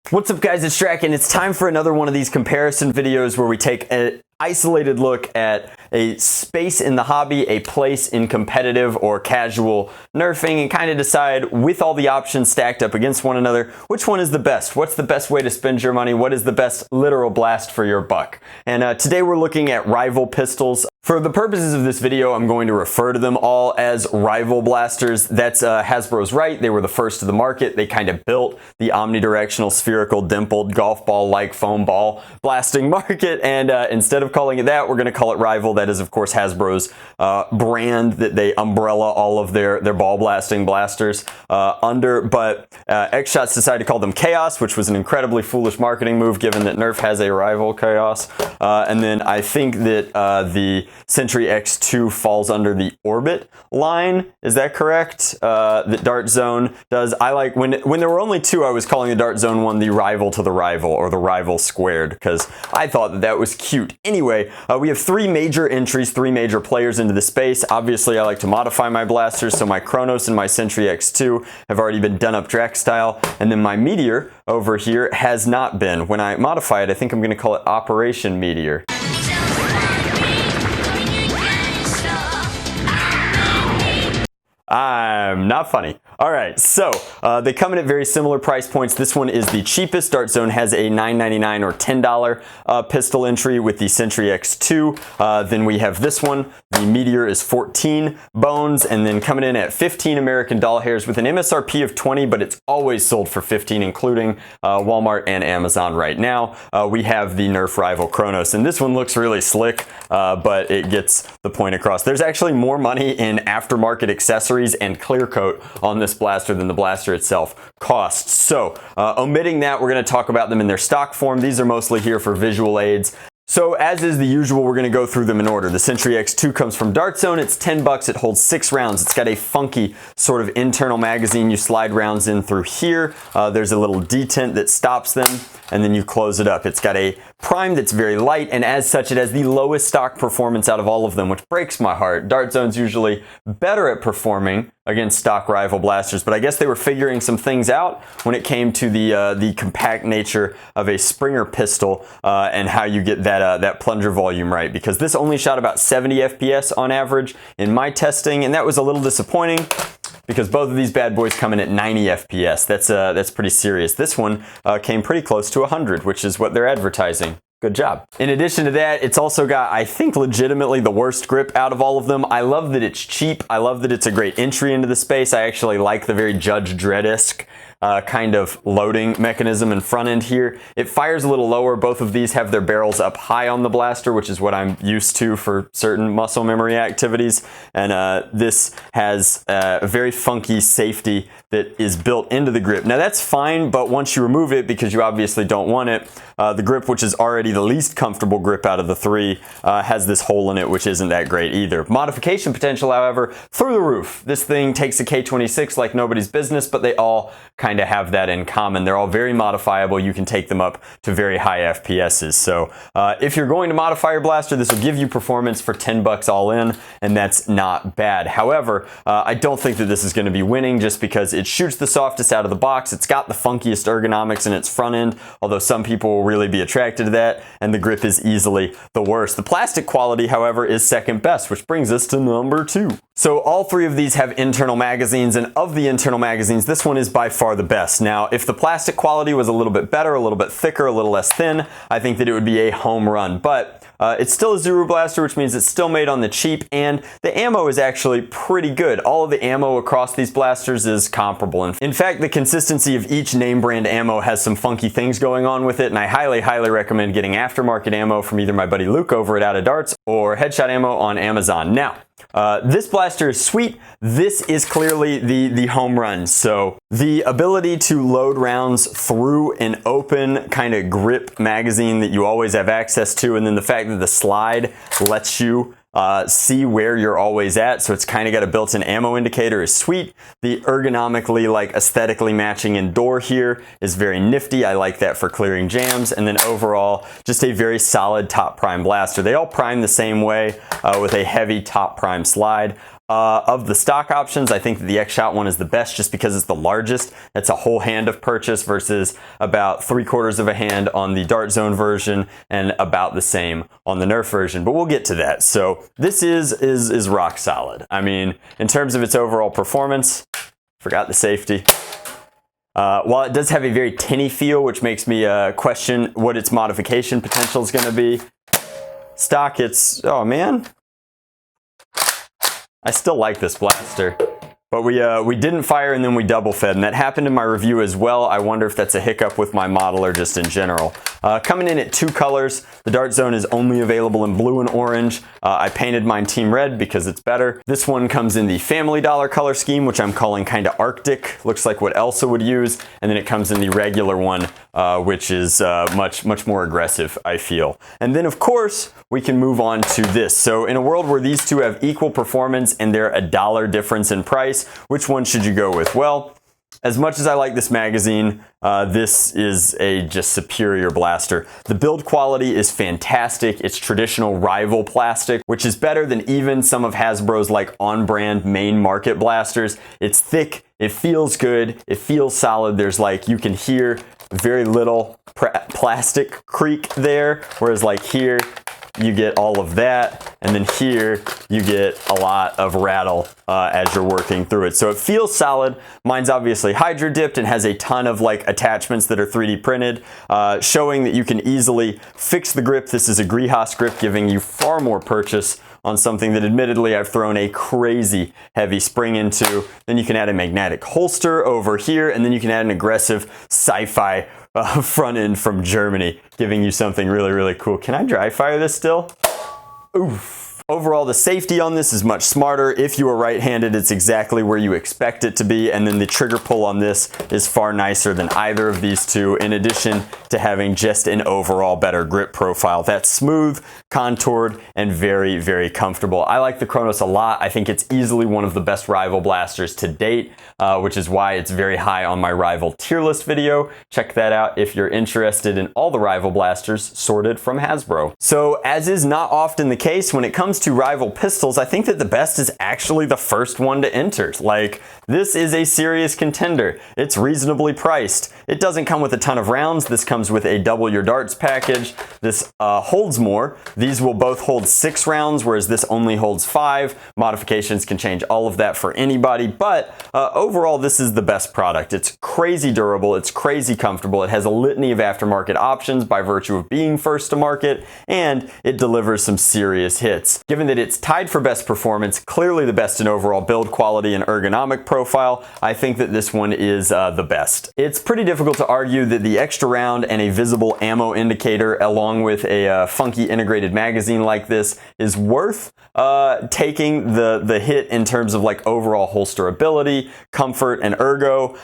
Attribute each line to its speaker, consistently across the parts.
Speaker 1: What's up guys, it's Drac, and it's time for another one of these comparison videos where we take an isolated look at a space in the hobby, a place in competitive or casual nerfing, and kind of decide, with all the options stacked up against one another, which one is the best? What's the best way to spend your money? What is the best literal blast for your buck? And today we're looking at rival pistols. For the purposes of this video, I'm going to refer to them all as rival blasters. That's Hasbro's right. They were the first to the market. They kind of built the omnidirectional, spherical, dimpled, golf ball-like foam ball blasting market. And instead of calling it that, we're going to call it rival. That is, of course, Hasbro's brand that they umbrella all of their ball blasting blasters under. But X-Shots decided to call them Chaos, which was an incredibly foolish marketing move, given that Nerf has a rival, Chaos. And then I think that the Sentry X2 falls under the Orbit line. Is that correct? That Dart Zone does. I like when there were only two, I was calling the Dart Zone one the rival to the rival, or the rival squared, because I thought that was cute. Anyway, we have three major entries, three major players into the space. Obviously, I like to modify my blasters, so my Chronos and my Sentry X2 have already been done up Drac style, and then my Meteor over here has not been. When I modify it, I think I'm going to call it Operation Meteor. I'm not funny. All right, so they come in at very similar price points. This one is the cheapest. Dart Zone has a $9.99 or $10 pistol entry with the Sentry X2. Then we have this one. The Meteor is 14 bones, and then coming in at 15 American doll hairs with an MSRP of 20, but it's always sold for 15, including Walmart and Amazon right now. We have the Nerf rival Chronos, and this one looks really slick, but it gets the point across. There's actually more money in aftermarket accessories and clear coat on this blaster than the blaster itself costs. So omitting that, we're going to talk about them in their stock form. These are mostly here for visual aids. So as is the usual, we're going to go through them in order. The Sentry X2 comes from Dart Zone. It's 10 bucks. It holds 6 rounds. It's got a funky sort of internal magazine. You slide rounds in through here. There's a little detent that stops them, and then you close it up. It's got a prime that's very light, and as such, it has the lowest stock performance out of all of them, which breaks my heart. Dart Zone's usually better at performing against stock rival blasters, but I guess they were figuring some things out when it came to the compact nature of a Springer pistol and how you get that plunger volume right, because this only shot about 70 FPS on average in my testing, and that was a little disappointing because both of these bad boys come in at 90 FPS. That's pretty serious. This one came pretty close to 100, which is what they're advertising. Good job. In addition to that, it's also got, I think, legitimately the worst grip out of all of them. I love that it's cheap. I love that it's a great entry into the space. I actually like the very Judge Dredd-esque kind of loading mechanism in front end here. It fires a little lower. Both of these have their barrels up high on the blaster, which is what I'm used to for certain muscle memory activities. And this has a very funky safety that is built into the grip. Now that's fine, but once you remove it, because you obviously don't want it, the grip, which is already the least comfortable grip out of the three, has this hole in it, which isn't that great either. Modification potential, however, through the roof. This thing takes a K26 like nobody's business, but they all kind of have that in common. They're all very modifiable. You can take them up to very high FPSs. So if you're going to modify your blaster, this will give you performance for 10 bucks all in, and that's not bad. However, I don't think that this is going to be winning just because it shoots the softest out of the box. It's got the funkiest ergonomics in its front end, although some people will really be attracted to that, and the grip is easily the worst. The plastic quality, however, is second best, which brings us to number 2. So all three of these have internal magazines, and of the internal magazines, this one is by far the best. Now, if the plastic quality was a little bit better, a little bit thicker, a little less thin, I think that it would be a home run. But it's still a Zuru blaster, which means it's still made on the cheap, and the ammo is actually pretty good. All of the ammo across these blasters is comparable. In fact, the consistency of each name brand ammo has some funky things going on with it, and I highly, highly recommend getting aftermarket ammo from either my buddy Luke over at Out of Darts or Headshot Ammo on Amazon. Now, this blaster is sweet. This is clearly the home run. So the ability to load rounds through an open kind of grip magazine that you always have access to, and then the fact that the slide lets you see where you're always at, so it's kind of got a built-in ammo indicator, is sweet. The ergonomically, like aesthetically matching indoor here is very nifty. I like that for clearing jams. And then overall, just a very solid top prime blaster. They all prime the same way with a heavy top prime slide. Of the stock options, I think that the X-Shot one is the best just because it's the largest. It's a whole hand of purchase versus about 3/4 of a hand on the Dart Zone version and about the same on the Nerf version, but we'll get to that. So this is rock solid. I mean, in terms of its overall performance, forgot the safety. While it does have a very tinny feel, which makes me question what its modification potential is going to be, stock, it's, oh man, I still like this blaster. But we didn't fire and then we double fed, and that happened in my review as well. I wonder if that's a hiccup with my model or just in general. Coming in at 2 colors, the Dart Zone is only available in blue and orange. I painted mine team red because it's better. This one comes in the Family Dollar color scheme, which I'm calling kind of Arctic. Looks like what Elsa would use. And then it comes in the regular one, which is much more aggressive, I feel. And then of course, we can move on to this. So in a world where these two have equal performance and they're $1 difference in price, which one should you go with? Well, as much as I like this magazine, this is a just superior blaster. The build quality is fantastic. It's traditional rival plastic, which is better than even some of Hasbro's like on-brand main market blasters. It's thick, it feels good, it feels solid. There's like, you can hear very little plastic creak there, whereas like here, you get all of that, and then here you get a lot of rattle as you're working through it. So it feels solid. Mine's obviously hydro dipped and has a ton of like attachments that are 3D printed, showing that you can easily fix the grip. This is a Grihas grip, giving you far more purchase on something that admittedly I've thrown a crazy heavy spring into. Then you can add a magnetic holster over here, and then you can add an aggressive sci-fi front end from Germany, giving you something really cool. Can I dry fire this still? Oof. Overall, the safety on this is much smarter. If you are right-handed, it's exactly where you expect it to be, and then the trigger pull on this is far nicer than either of these two, in addition to having just an overall better grip profile. That's smooth, contoured, and very comfortable. I like the Chronos a lot. I think it's easily one of the best rival blasters to date, which is why it's very high on my rival tier list video. Check that out if you're interested in all the rival blasters sorted from Hasbro. So, as is not often the case when it comes to rival pistols, I think that the best is actually the first one to enter. Like, this is a serious contender. It's reasonably priced. It doesn't come with a ton of rounds. This comes with a double your darts package. This holds more. These will both hold 6 rounds, whereas this only holds 5. Modifications can change all of that for anybody, but overall, this is the best product. It's crazy durable. It's crazy comfortable. It has a litany of aftermarket options by virtue of being first to market, and it delivers some serious hits. Given that it's tied for best performance, clearly the best in overall build quality and ergonomic profile, I think that this one is the best. It's pretty difficult to argue that the extra round and a visible ammo indicator, along with a funky integrated magazine like this, is worth taking the hit in terms of like overall holsterability, comfort, and ergo.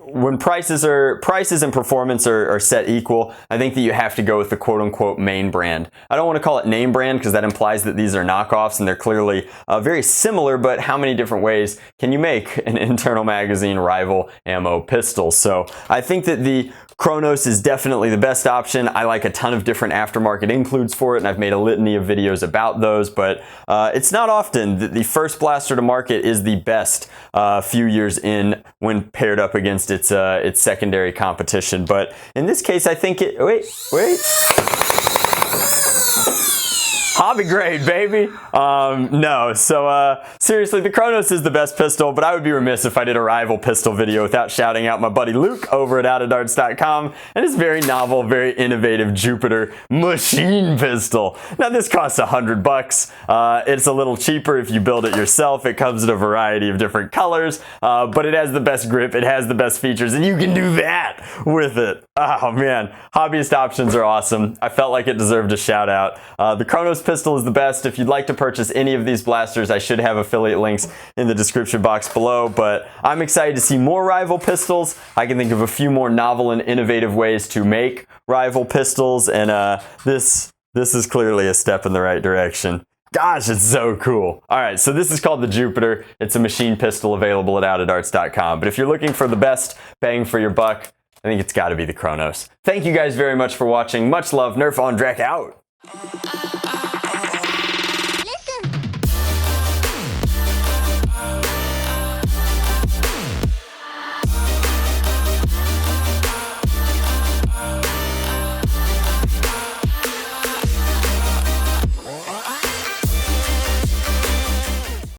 Speaker 1: When prices and performance are set equal, I think that you have to go with the quote-unquote main brand. I don't want to call it name brand because that implies that these are knockoffs and they're clearly very similar, but how many different ways can you make an internal magazine rival ammo pistol? So I think that the Chronos is definitely the best option. I like a ton of different aftermarket includes for it, and I've made a litany of videos about those, but it's not often that the first blaster to market is the best few years in when paired up against its secondary competition. But in this case, I think it, wait. Hobby grade, baby. No, so seriously, the Chronos is the best pistol, but I would be remiss if I did a rival pistol video without shouting out my buddy Luke over at OutofDarts.com and his very novel, very innovative Jupiter machine pistol. Now this costs $100. It's a little cheaper if you build it yourself. It comes in a variety of different colors, but it has the best grip, it has the best features, and you can do that with it. Oh man, hobbyist options are awesome. I felt like it deserved a shout out. The Chronos pistol is the best. If you'd like to purchase any of these blasters, I should have affiliate links in the description box below, but I'm excited to see more rival pistols. I can think of a few more novel and innovative ways to make rival pistols, and this is clearly a step in the right direction. Gosh, it's so cool. All right, so this is called the Jupiter. It's a machine pistol available at OutofDarts.com, but if you're looking for the best bang for your buck, I think it's got to be the Chronos. Thank you guys very much for watching. Much love. Nerf on Drac out.